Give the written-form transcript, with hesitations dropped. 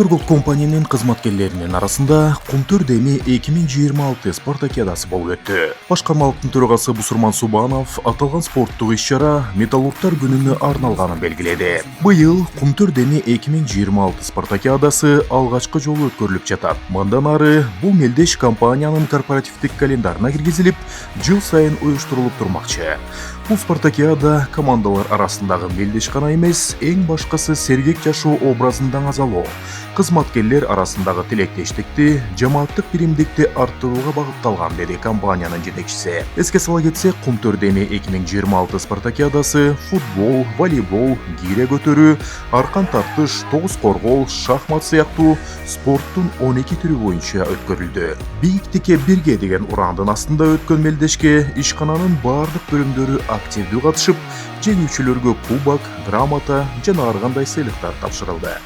Кумтөр Голд компаниянын кызматкерлеринин арасында Кумтөр Деми 2026 спартакиадасы болуп өттү. Башкармалыктын төрагасы Бусурман Субанов аталган спорттук иш-чара металлургтар күнүнө арналганын белгиледи. Быйыл Кумтөр Деми 2026 спартакиадасы алгачкы жолу өткөрүлүп жатат. Мындан ары бул мелдеш компаниянын корпоративдик календарына киргизилип, жыл сайын уюштурулуп турмакчы. Бул спартакиада командалар арасындагы мелдеш гана эмес, эң башкасы сергек жашоо образын даңазалоо, кызматкерлер арасындагы тилектештикти, жамааттык биримдикти арттырууга багытталган, деди компаниянын жетекчиси. Эске сала кетсек, Кумтөр Деми 2026 спартакиадасы футбол, волейбол, гире көтөрүү, аркан тартыш, тогуз коргол, шахмат сыяктуу спорттун 12 түрү боюнча өткөрүлдү. Бийиктикке бирге деген урандын астында өткөн мелдешке ишкананын бардык бөлүмдөрү активдүү катышып, жеңүүчүлөргө кубок, грамота жана ар кандай сыйлыктар тапшырылды.